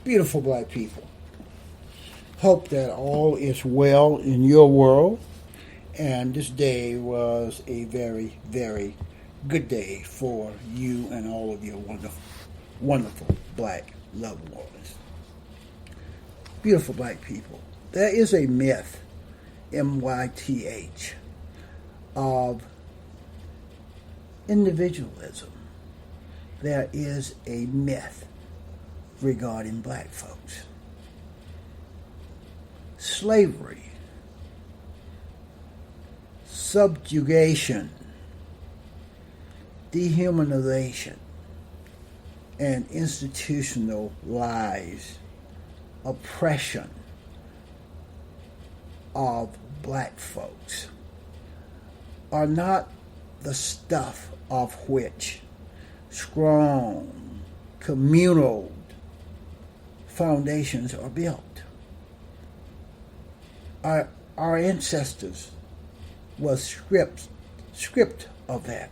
Beautiful black people. Hope that all is well in your world. And this day was a very, very good day for you and all of your wonderful, wonderful black loved ones. Beautiful black people. There is a myth, MYTH, of individualism. There is a myth regarding black folks. Slavery, subjugation, dehumanization, and institutionalized oppression of black folks are not the stuff of which strong communal foundations are built. Our ancestors was stripped of that,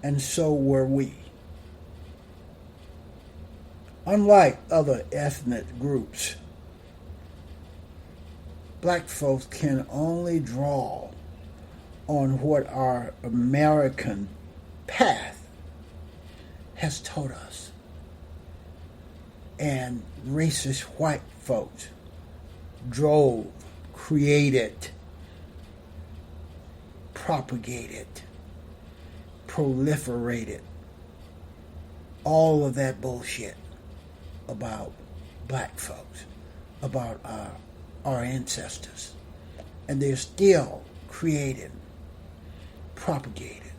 and so were we. Unlike other ethnic groups, black folks can only draw on what our American path has taught us, and racist white folks drove, created, propagated, proliferated all of that bullshit about black folks, about our ancestors. And they're still creating, propagating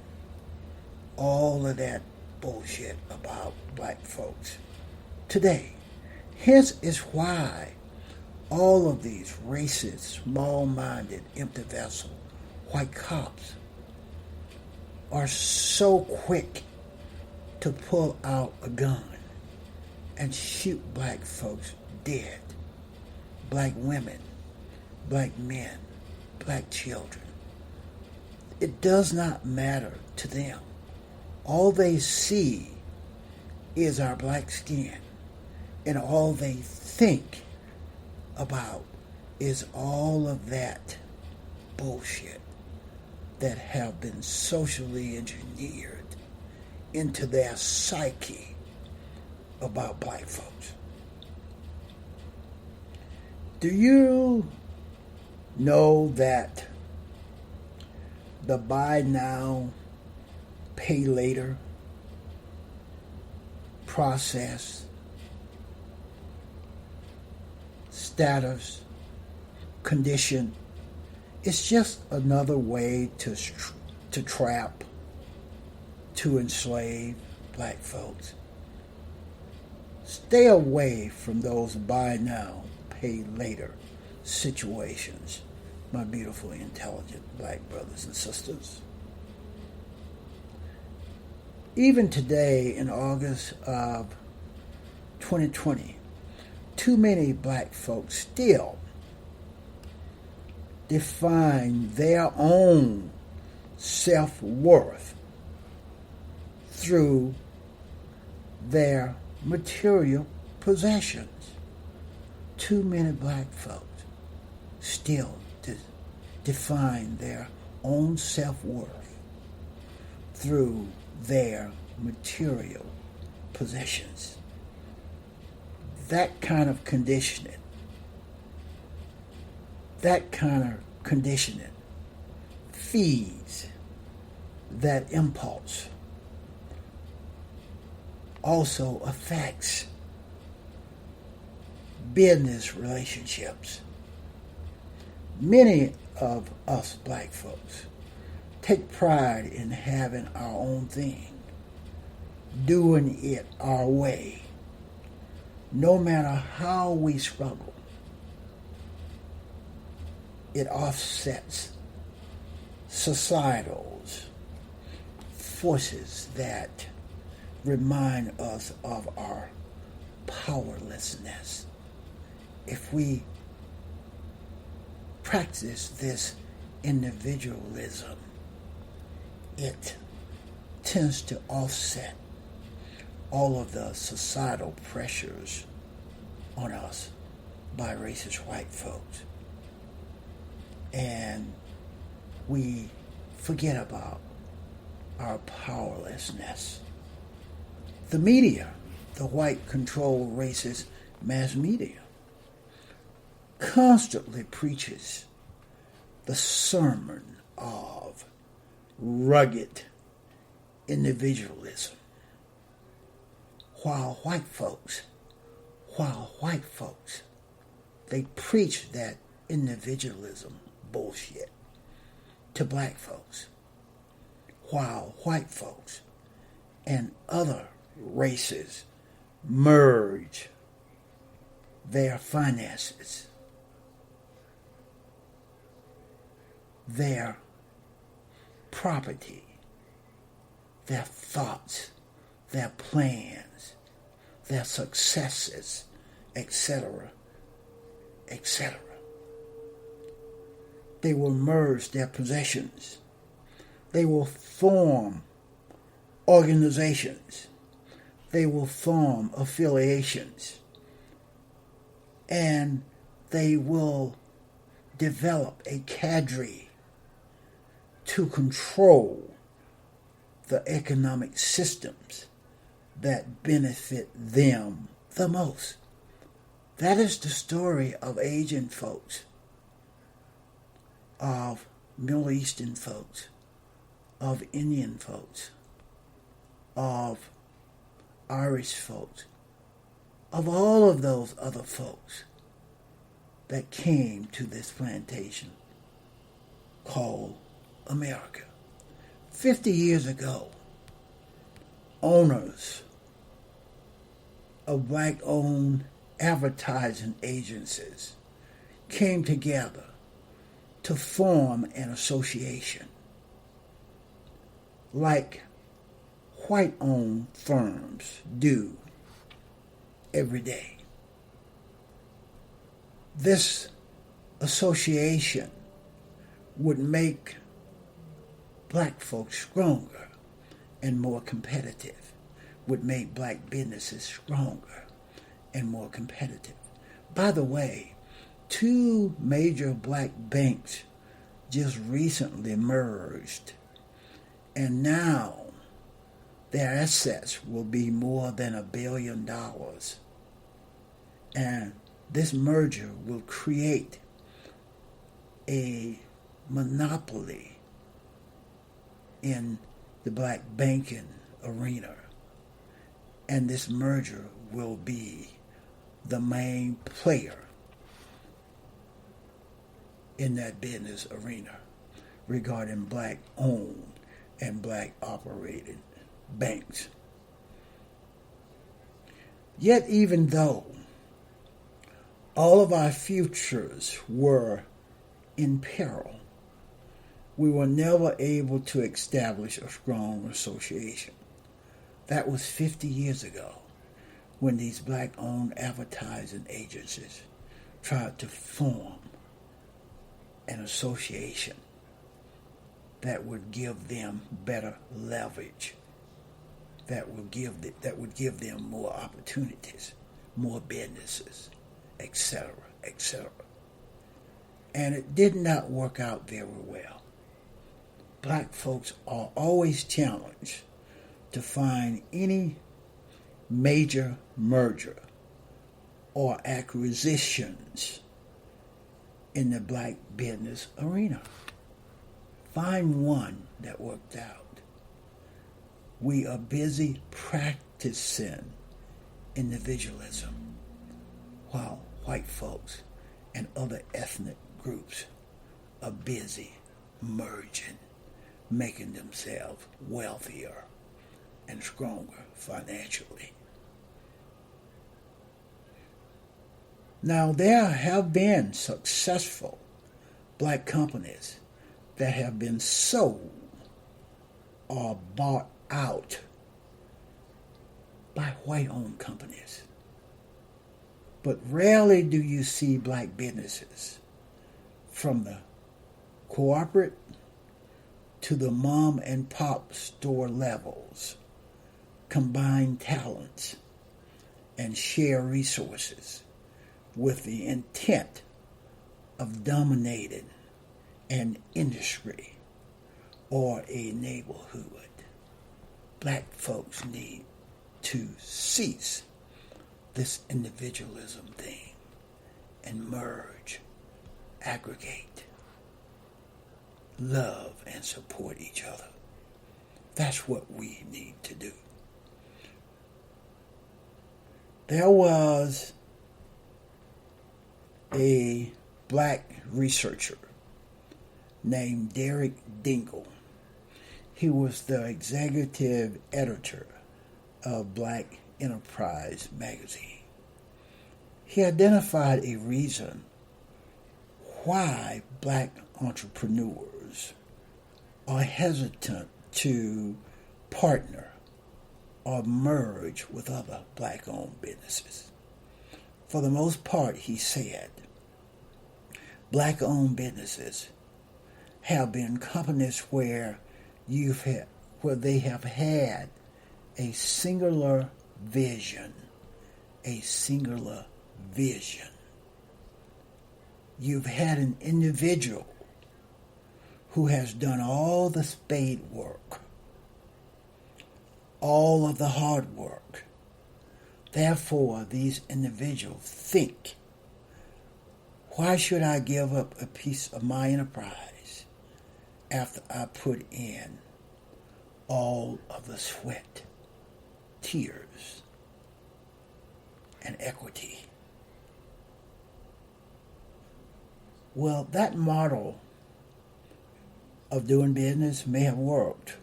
all of that bullshit about black folks today. Hence is why all of these racist, small-minded, empty vessel white cops are so quick to pull out a gun and shoot black folks dead. Black women, black men, black children. It does not matter to them. All they see is our black skin, and all they think about is all of that bullshit that have been socially engineered into their psyche about black folks. Do you know that the buy now, pay later process, status, condition, it's just another way to trap, to enslave black folks? Stay away from those buy now, pay later situations, my beautifully intelligent black brothers and sisters. Even today, in August of 2020, too many black folks still define their own self-worth through their material possessions. Too many black folks still define their own self-worth through their material possessions. That kind of conditioning feeds that impulse, also affects business relationships. Many of us black folks take pride in having our own thing, doing it our way, no matter how we struggle. It offsets societal forces that remind us of our powerlessness. If we practice this individualism, it tends to offset all of the societal pressures on us by racist white folks. And we forget about our powerlessness. The media, the white-controlled racist mass media, constantly preaches the sermon of rugged individualism, while white folks, they preach that individualism bullshit to black folks, while white folks and other races merge their finances, their property, their thoughts, their plans, their successes, etc., etc. They will merge their possessions. They will form organizations. They will form affiliations. And they will develop a cadre to control the economic systems that benefit them the most. That is the story of Asian folks, of Middle Eastern folks, of Indian folks, of Irish folks, of all of those other folks that came to this plantation called America. 50 years ago, owners of black-owned advertising agencies came together to form an association like white-owned firms do every day. This association would make black folks stronger and more competitive, would make black businesses stronger and more competitive. By the way, 2 major black banks just recently merged, and now their assets will be more than $1 billion. And this merger will create a monopoly in the black banking arena. And this merger will be the main player in that business arena regarding black-owned and black-operated banks. Yet even though all of our futures were in peril, we were never able to establish a strong association. That was 50 years ago when these black-owned advertising agencies tried to form an association that would give them better leverage, that would give them more opportunities, more businesses, etc., etc. And it did not work out very well. Black folks are always challenged to find any major merger or acquisitions in the black business arena. Find one that worked out. We are busy practicing individualism while white folks and other ethnic groups are busy merging, making themselves wealthier and stronger financially. Now, there have been successful black companies that have been sold or bought out by white-owned companies. But rarely do you see black businesses, from the corporate to the mom and pop store levels, combine talents, and share resources with the intent of dominating an industry or a neighborhood. Black folks need to cease this individualism thing and merge, aggregate, love, and support each other. That's what we need to do. There was a black researcher named Derek Dingle. He was the executive editor of Black Enterprise magazine. He identified a reason why black entrepreneurs are hesitant to partner or merge with other black-owned businesses. For the most part, he said, black-owned businesses have been companies where they have had a singular vision. You've had an individual who has done all the spade work, all of the hard work. Therefore, these individuals think, why should I give up a piece of my enterprise after I put in all of the sweat, tears, and equity? Well, that model of doing business may have worked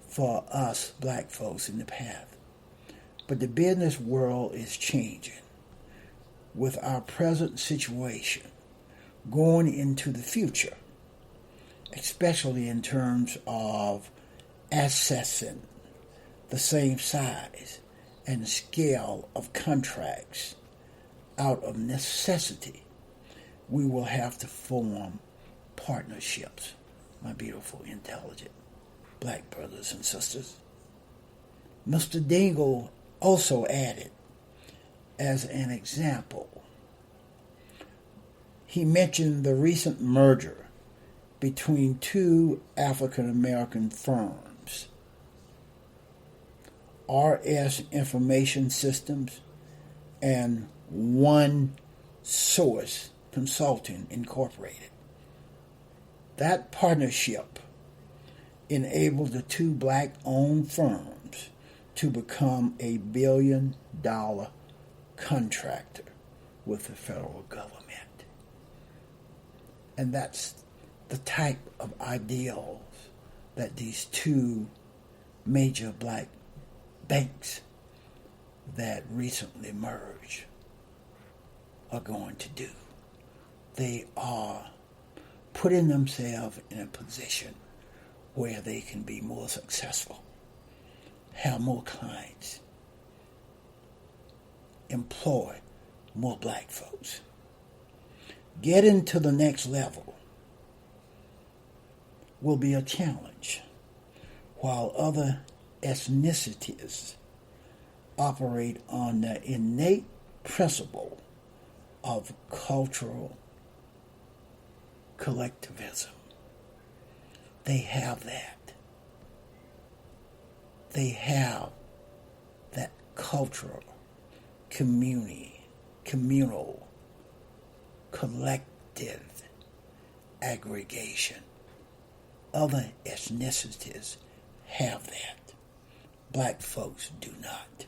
for us black folks in the past, but the business world is changing. With our present situation going into the future, especially in terms of accessing the same size and scale of contracts out of necessity, we will have to form partnerships, my beautiful, intelligent black brothers and sisters. Mr. Dingle also added, as an example, he mentioned the recent merger between two African American firms, RS Information Systems and One Source Consulting Incorporated. That partnership enabled the two black-owned firms to become a billion-dollar contractor with the federal government. And that's the type of ideals that these two major black banks that recently merged are going to do. They are putting themselves in a position where they can be more successful, have more clients, employ more black folks. Getting to the next level will be a challenge, while other ethnicities operate on the innate principle of cultural collectivism. They have that. They have that cultural, communal, collective aggregation. Other ethnicities have that. Black folks do not.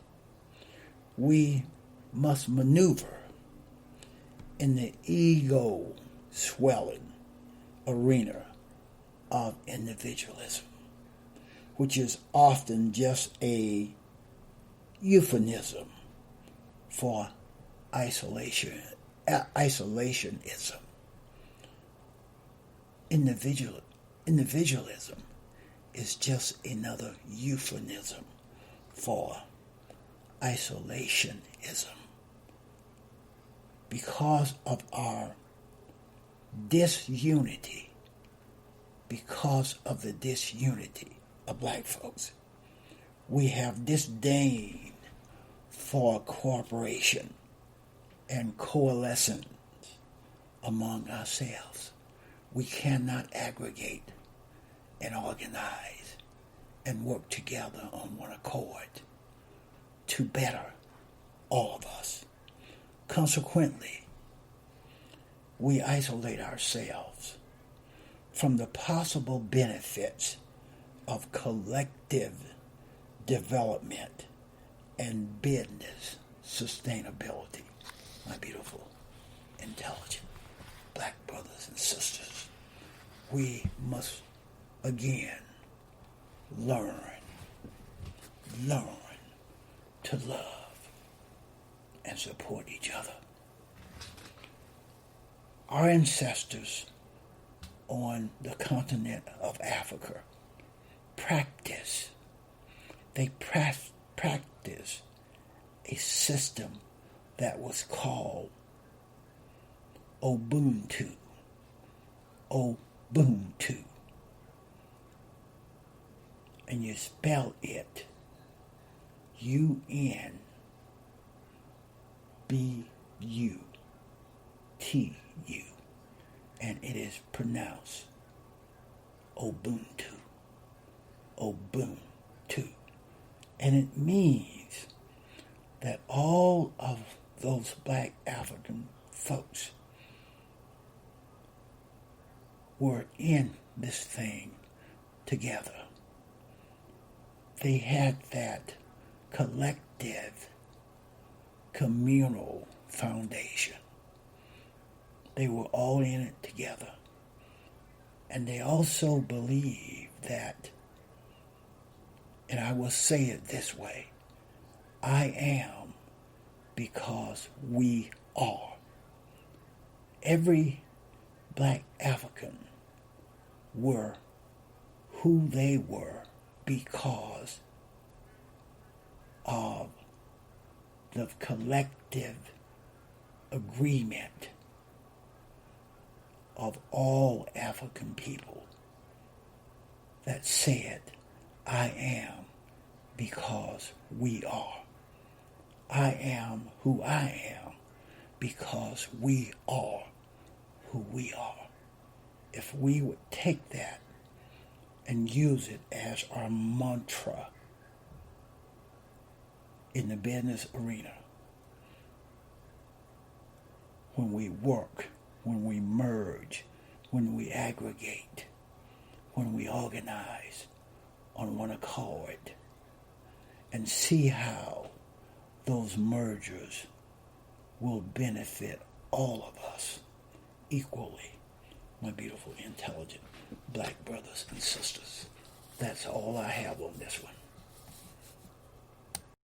We must maneuver in the ego-swelling arena of individualism, which is often just a euphemism for isolationism. Individualism is just another euphemism for isolationism. Because of our disunity, because of the disunity of black folks, we have disdain for cooperation and coalescence among ourselves. We cannot aggregate and organize and work together on one accord to better all of us. Consequently, we isolate ourselves from the possible benefits of collective development and business sustainability. My beautiful, intelligent black brothers and sisters, we must again learn to love and support each other. Our ancestors on the continent of Africa practice a system that was called Ubuntu. Ubuntu. And you spell it UNBUTU, and it is pronounced Ubuntu. Ubuntu. And it means that all of those black African folks were in this thing together. They had that collective communal foundation. They were all in it together. And they also believed that, and I will say it this way, I am because we are. Every black African were who they were because of the collective agreement of all African people that said, I am because we are. I am who I am because we are who we are. If we would take that and use it as our mantra in the business arena, when we work, when we merge, when we aggregate, when we organize on one accord, and see how those mergers will benefit all of us equally, my beautiful, intelligent black brothers and sisters. That's all I have on this one.